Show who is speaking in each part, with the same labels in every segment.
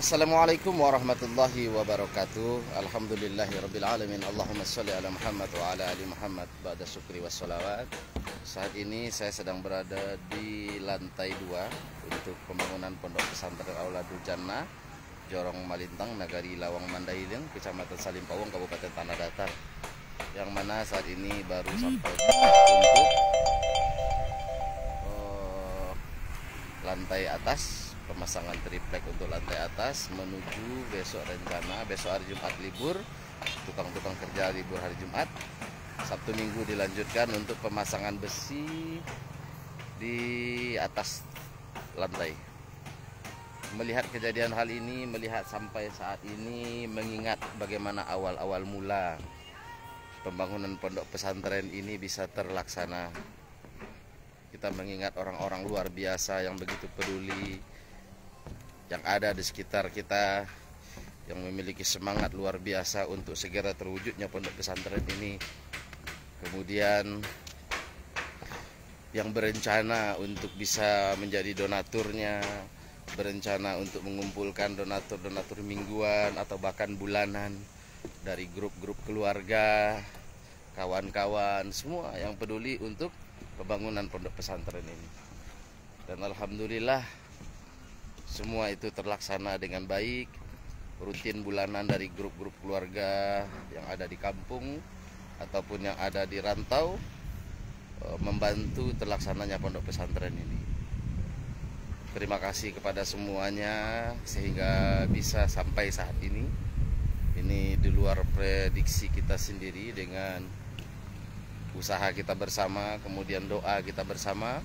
Speaker 1: Assalamualaikum warahmatullahi wabarakatuh. Alhamdulillahirabbil alamin. Allahumma shalli ala Muhammad wa ala ali Muhammad ba'da syukri wassalawat. Saat ini saya sedang berada di lantai 2 untuk pembangunan Pondok Pesantren Auladul Jannah, Jorong Malintang, Nagari Lawang Mandailing, Kecamatan Salim Pawong, Kabupaten Tanah Datar. Yang mana saat ini baru sampai untuk lantai atas, pemasangan triplek untuk lantai atas, menuju besok rencana besok hari Jumat libur, tukang-tukang kerja libur hari Jumat. Sabtu Minggu dilanjutkan untuk pemasangan besi di atas lantai. Melihat kejadian hal ini, melihat sampai saat ini, mengingat bagaimana awal-awal mula pembangunan pondok pesantren ini bisa terlaksana. Kita mengingat orang-orang luar biasa yang begitu peduli, yang ada di sekitar kita, yang memiliki semangat luar biasa untuk segera terwujudnya pondok pesantren ini. Kemudian yang berencana untuk bisa menjadi donaturnya, berencana untuk mengumpulkan donatur-donatur mingguan atau bahkan bulanan dari grup-grup keluarga, kawan-kawan, semua yang peduli untuk pembangunan pondok pesantren ini. Dan alhamdulillah semua itu terlaksana dengan baik. Rutin bulanan dari grup-grup keluarga yang ada di kampung ataupun yang ada di rantau membantu terlaksananya pondok pesantren ini. Terima kasih kepada semuanya sehingga bisa sampai saat ini. Ini di luar prediksi kita sendiri, dengan usaha kita bersama, kemudian doa kita bersama.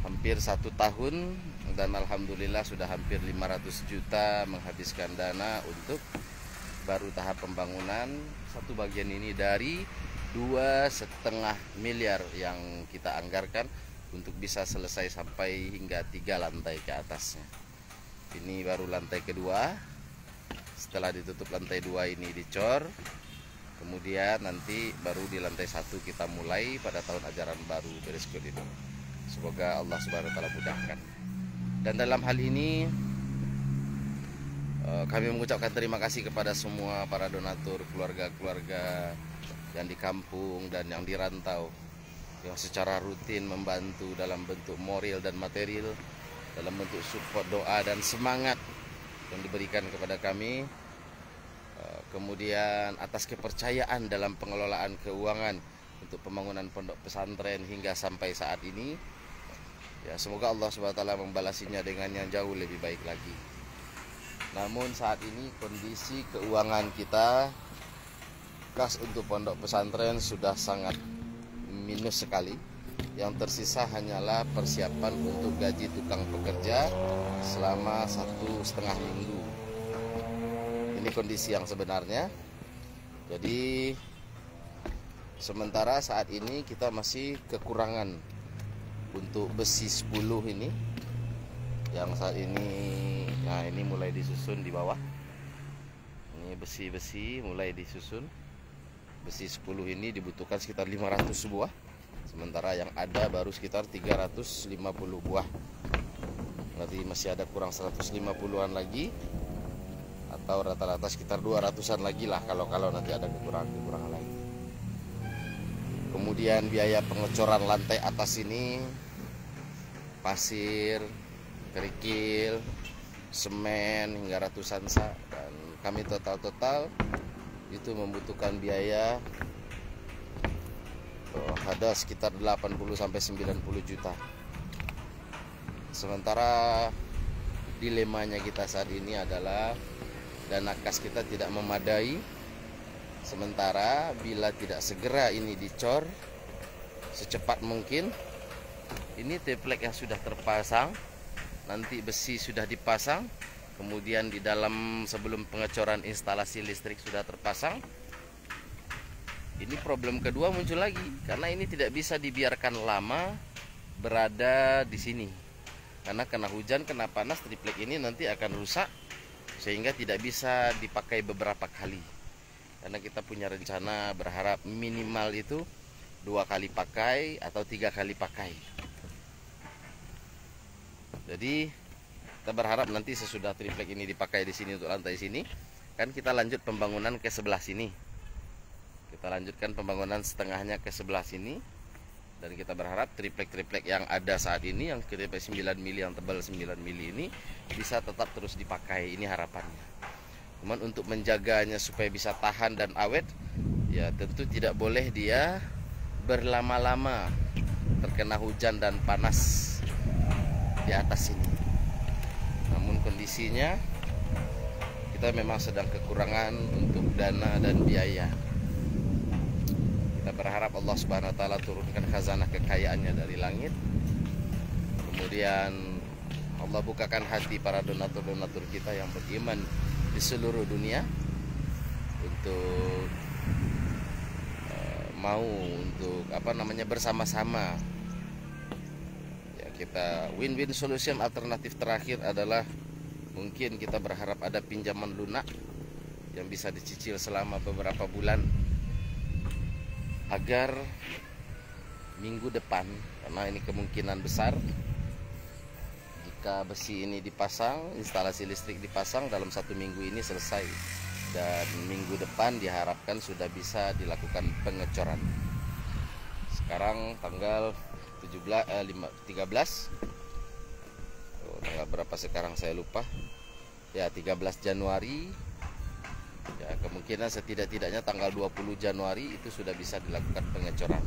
Speaker 1: Hampir 1 tahun dan alhamdulillah sudah hampir 500 juta menghabiskan dana untuk baru tahap pembangunan. Satu bagian ini dari 2,5 miliar yang kita anggarkan untuk bisa selesai sampai hingga 3 lantai ke atasnya. Ini baru lantai kedua. Setelah ditutup lantai 2 ini dicor, kemudian nanti baru di lantai 1 kita mulai pada tahun ajaran baru berikut ini. Semoga Allah Subhanahu wa taala mudahkan. Dan dalam hal ini kami mengucapkan terima kasih kepada semua para donatur, keluarga-keluarga yang di kampung dan yang di rantau, yang secara rutin membantu dalam bentuk moral dan material, dalam bentuk support doa dan semangat yang diberikan kepada kami. Kemudian atas kepercayaan dalam pengelolaan keuangan untuk pembangunan pondok pesantren hingga sampai saat ini. Ya, semoga Allah SWT membalasinya dengan yang jauh lebih baik lagi. Namun saat ini kondisi keuangan kita, kas untuk pondok pesantren sudah sangat minus sekali. Yang tersisa hanyalah persiapan untuk gaji tukang pekerja selama 1,5 minggu. Ini kondisi yang sebenarnya. Jadi sementara saat ini kita masih kekurangan untuk besi 10 ini, yang saat ini, nah ini mulai disusun di bawah. Ini besi-besi mulai disusun. Besi 10 ini dibutuhkan sekitar 500 buah, sementara yang ada baru sekitar 350 buah. Berarti masih ada kurang 150-an lagi, atau rata-rata sekitar 200-an lagi lah kalau nanti ada kekurangan lagi. Kemudian biaya pengecoran lantai atas ini, pasir, kerikil, semen hingga ratusan sak, dan kami total itu membutuhkan biaya ada sekitar 80-90 juta. Sementara dilemanya kita saat ini adalah dana kas kita tidak memadai. Sementara bila tidak segera ini dicor secepat mungkin, ini triplek yang sudah terpasang, nanti besi sudah dipasang, kemudian di dalam sebelum pengecoran instalasi listrik sudah terpasang. Ini problem kedua muncul lagi, karena ini tidak bisa dibiarkan lama berada di sini. Karena kena hujan, kena panas, triplek ini nanti akan rusak sehingga tidak bisa dipakai beberapa kali. Karena kita punya rencana berharap minimal itu 2 kali pakai atau 3 kali pakai. Jadi Kita berharap nanti sesudah triplek ini dipakai di sini untuk lantai sini, kan kita lanjut pembangunan ke sebelah sini. Kita lanjutkan pembangunan setengahnya ke sebelah sini. Dan kita berharap triplek-triplek yang ada saat ini, yang triplek 9 mili, yang tebal 9 mili ini bisa tetap terus dipakai. Ini harapannya. Cuman untuk menjaganya supaya bisa tahan dan awet, ya tentu tidak boleh dia berlama-lama terkena hujan dan panas di atas sini. Namun kondisinya kita memang sedang kekurangan untuk dana dan biaya. Kita berharap Allah Subhanahu wa taala turunkan khazanah kekayaannya dari langit. Kemudian Allah bukakan hati para donatur-donatur kita yang beriman di seluruh dunia untuk mau untuk bersama-sama. Ya, kita win-win solution. Alternatif terakhir adalah mungkin kita berharap ada pinjaman lunak yang bisa dicicil selama beberapa bulan, agar minggu depan, karena ini kemungkinan besar jika besi ini dipasang, instalasi listrik dipasang dalam 1 minggu ini selesai, dan minggu depan diharapkan sudah bisa dilakukan pengecoran. Sekarang tanggal 13, tanggal berapa sekarang saya lupa ya, 13 Januari. Ya, kemungkinan setidak-tidaknya tanggal 20 Januari itu sudah bisa dilakukan pengecoran.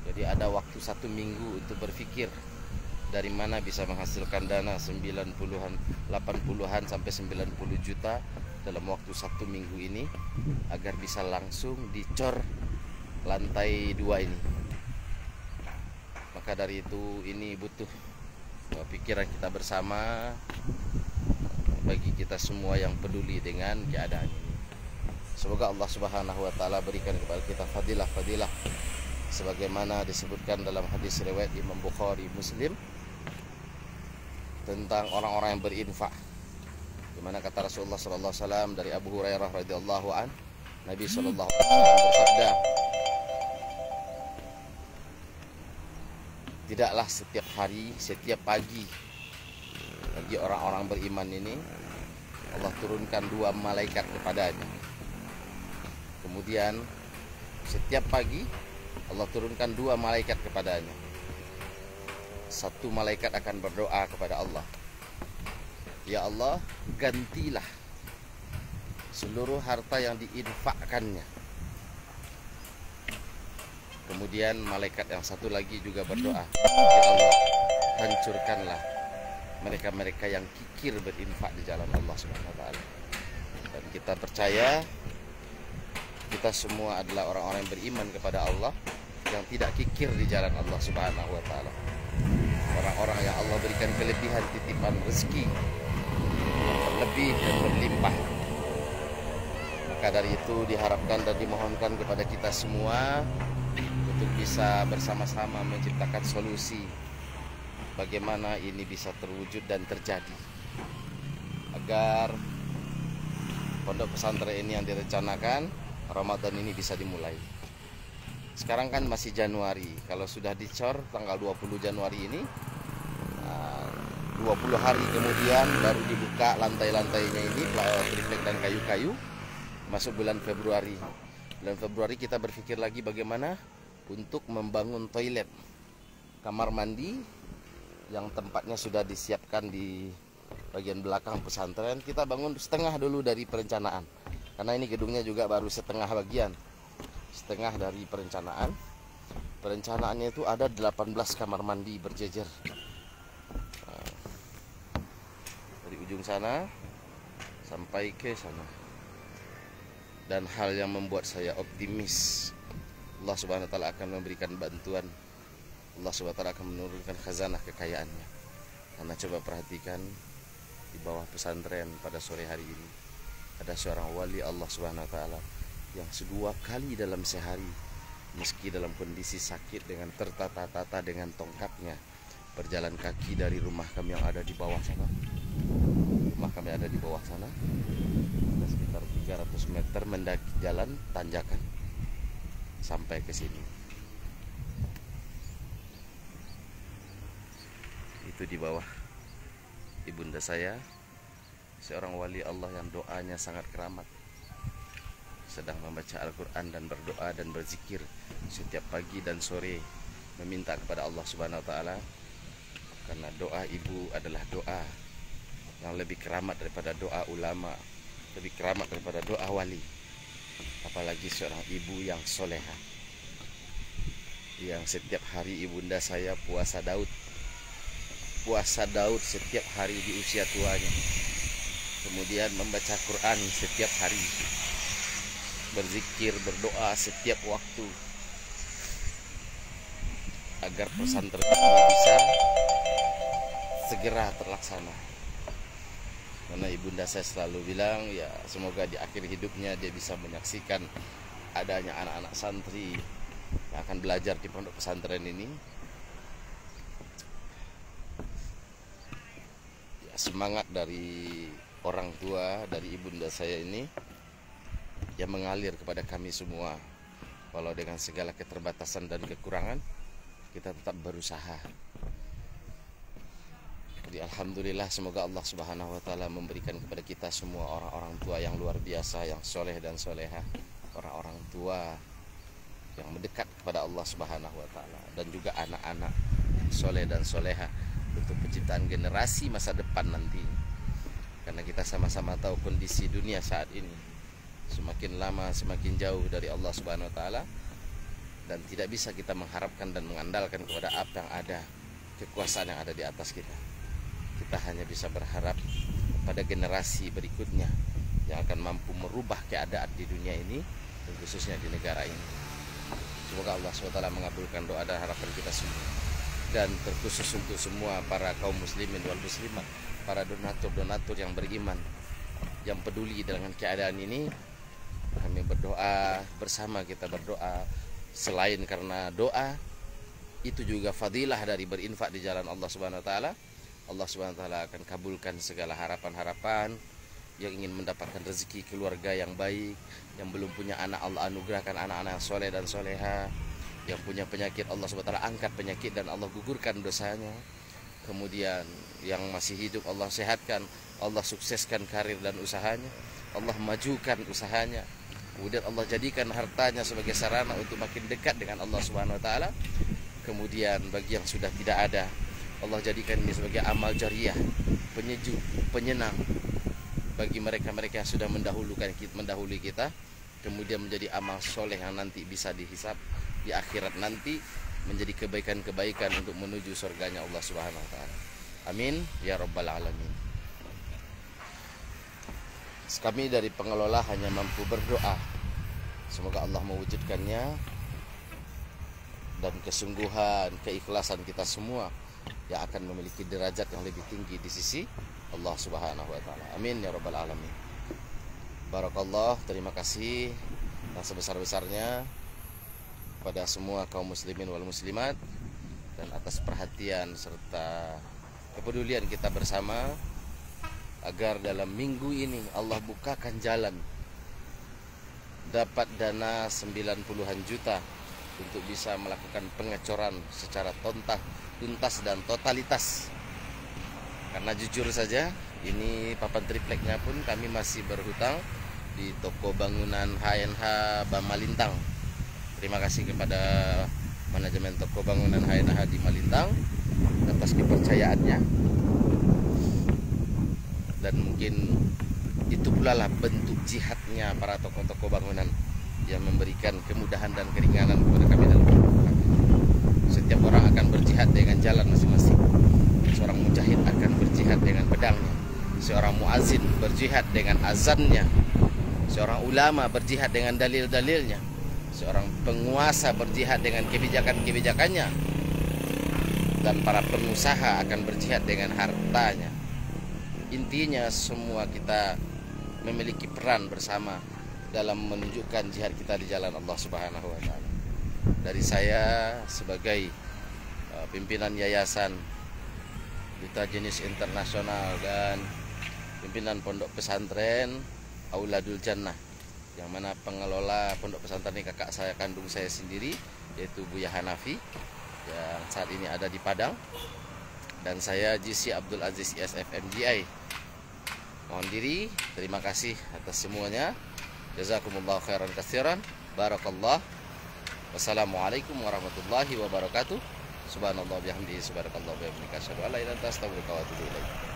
Speaker 1: Jadi ada waktu 1 minggu untuk berpikir dari mana bisa menghasilkan dana 90-an, 80-an sampai 90 juta dalam waktu 1 minggu ini, agar bisa langsung dicor lantai 2 ini. Maka dari itu ini butuh pikiran kita bersama, bagi kita semua yang peduli dengan keadaan ini. Semoga Allah Subhanahu wa taala berikan kepada kita fadilah-fadilah sebagaimana disebutkan dalam hadis riwayat Imam Bukhari, Muslim, tentang orang-orang yang berinfak. Di mana kata Rasulullah sallallahu alaihi wasallam dari Abu Hurairah radhiyallahu an, Nabi sallallahu alaihi wasallam bersabda, tidaklah setiap hari, setiap pagi bagi orang-orang beriman ini Allah turunkan 2 malaikat kepadanya. Kemudian setiap pagi Allah turunkan 2 malaikat kepadanya. 1 malaikat akan berdoa kepada Allah, ya Allah, gantilah seluruh harta yang diinfakkannya. Kemudian malaikat yang satu lagi juga berdoa, ya Allah, hancurkanlah mereka-mereka yang kikir berinfak di jalan Allah Subhanahu wa taala. Dan kita percaya kita semua adalah orang-orang yang beriman kepada Allah, yang tidak kikir di jalan Allah Subhanahu wa taala. Orang-orang yang Allah berikan kelebihan titipan rezeki yang berlebih dan berlimpah. Maka dari itu diharapkan dan dimohonkan kepada kita semua untuk bisa bersama-sama menciptakan solusi bagaimana ini bisa terwujud dan terjadi, agar pondok pesantren ini yang direncanakan Ramadan ini bisa dimulai. Sekarang kan masih Januari, kalau sudah dicor tanggal 20 Januari ini, 20 hari kemudian baru dibuka lantai-lantainya ini, triplek dan kayu-kayu. Masuk bulan Februari. Bulan Februari kita berpikir lagi bagaimana untuk membangun toilet, kamar mandi yang tempatnya sudah disiapkan di bagian belakang pesantren. Kita bangun setengah dulu dari perencanaan, karena ini gedungnya juga baru setengah bagian, setengah dari perencanaan. Perencanaannya itu ada 18 kamar mandi berjejer dari ujung sana sampai ke sana. Dan hal yang membuat saya optimis, Allah Subhanahu wa taala akan memberikan bantuan, Allah Subhanahu wa taala akan menurunkan khazanah kekayaannya. Karena coba perhatikan di bawah pesantren pada sore hari ini ada seorang wali Allah Subhanahu wa taala yang 2 kali dalam sehari, meski dalam kondisi sakit, dengan tertata-tata dengan tongkatnya, berjalan kaki dari rumah kami yang ada di bawah sana. Rumah kami ada di bawah sana, ada sekitar 300 meter mendaki jalan tanjakan sampai ke sini. Itu di bawah ibunda saya, seorang wali Allah yang doanya sangat keramat, sedang membaca Al-Quran dan berdoa dan berzikir setiap pagi dan sore, meminta kepada Allah Subhanahu wa Ta'ala, karena doa ibu adalah doa yang lebih keramat daripada doa ulama, lebih keramat daripada doa wali. Apalagi seorang ibu yang soleha, yang setiap hari ibunda saya puasa Daud setiap hari di usia tuanya, kemudian membaca Quran setiap hari, berzikir, berdoa setiap waktu, agar pesantren ini bisa segera terlaksana. Karena ibunda saya selalu bilang, ya semoga di akhir hidupnya dia bisa menyaksikan adanya anak-anak santri yang akan belajar di pondok pesantren ini. Ya, semangat dari orang tua, dari ibunda saya ini yang mengalir kepada kami semua. Walau dengan segala keterbatasan dan kekurangan, kita tetap berusaha. Jadi alhamdulillah, semoga Allah Subhanahu wa Ta'ala memberikan kepada kita semua orang-orang tua yang luar biasa, yang soleh dan soleha, orang-orang tua yang mendekat kepada Allah Subhanahu wa Ta'ala, dan juga anak-anak soleh dan soleha untuk penciptaan generasi masa depan nanti. Karena kita sama-sama tahu kondisi dunia saat ini semakin lama semakin jauh dari Allah Subhanahu wa Ta'ala, dan tidak bisa kita mengharapkan dan mengandalkan kepada apa yang ada, kekuasaan yang ada di atas kita. Kita hanya bisa berharap pada generasi berikutnya yang akan mampu merubah keadaan di dunia ini, dan khususnya di negara ini. Semoga Allah SWT mengabulkan doa dan harapan kita semua, dan terkhusus untuk semua para kaum muslimin wal muslimat, para donatur-donatur yang beriman, yang peduli dengan keadaan ini. Kami berdoa bersama, kita berdoa. Selain karena doa, itu juga fadilah dari berinfak di jalan Allah Subhanahu wa Ta'ala. Allah Subhanahu wa Ta'ala akan kabulkan segala harapan-harapan. Yang ingin mendapatkan rezeki keluarga yang baik, yang belum punya anak, Allah anugerahkan anak-anak yang soleh dan soleha. Yang punya penyakit, Allah Subhanahu wa Ta'ala angkat penyakit dan Allah gugurkan dosanya. Kemudian yang masih hidup, Allah sehatkan, Allah sukseskan karir dan usahanya, Allah majukan usahanya. Kemudian Allah jadikan hartanya sebagai sarana untuk makin dekat dengan Allah Subhanahu wa Ta'ala. Kemudian bagi yang sudah tidak ada, Allah jadikan ini sebagai amal jariyah, penyejuk, penyenang bagi mereka-mereka yang sudah mendahului kita. Kemudian menjadi amal soleh yang nanti bisa dihisab di akhirat nanti, menjadi kebaikan-kebaikan untuk menuju surganya Allah Subhanahu wa Ta'ala. Amin ya rabbal alamin. Kami dari pengelola hanya mampu berdoa, semoga Allah mewujudkannya, dan kesungguhan, keikhlasan kita semua yang akan memiliki derajat yang lebih tinggi di sisi Allah Subhanahu wa Ta'ala. Amin ya rabbal alamin. Barakallah, terima kasih yang sebesar-besarnya pada semua kaum muslimin wal muslimat, dan atas perhatian serta kepedulian kita bersama, agar dalam minggu ini Allah bukakan jalan dapat dana 90-an juta untuk bisa melakukan pengecoran secara tuntas dan totalitas. Karena jujur saja, ini papan tripleknya pun kami masih berhutang di toko bangunan HNH Bamalintang. Terima kasih kepada manajemen toko bangunan HNH di Malintang atas kepercayaannya, dan mungkin itu pula lah bentuk jihadnya para toko-toko bangunan yang memberikan kemudahan dan keringanan kepada kami dalam hidup kami. Setiap orang akan berjihad dengan jalan masing-masing. Seorang mujahid akan berjihad dengan pedangnya, seorang muazin berjihad dengan azannya, seorang ulama berjihad dengan dalil-dalilnya, seorang penguasa berjihad dengan kebijakan-kebijakannya, dan para pengusaha akan berjihad dengan hartanya. Intinya semua kita memiliki peran bersama dalam menunjukkan jihad kita di jalan Allah Subhanahu wa Ta'ala. Dari saya sebagai pimpinan yayasan Duta Jenis Internasional dan pimpinan pondok pesantren Auladul Jannah, yang mana pengelola pondok pesantren ini kakak saya kandung saya sendiri, yaitu Buya Hanafi, yang saat ini ada di Padang. Dan saya GC Abdul Aziz ISFMGI. Mohon diri, terima kasih atas semuanya. Jazakumullah khairan katsiran. Barakallah. Wassalamualaikum warahmatullahi wabarakatuh. Subhanallah bihamdihi subhanakallah wa bihamdika asyhadu an la ilaha illa anta astaghfiruka wa atubu ilaik.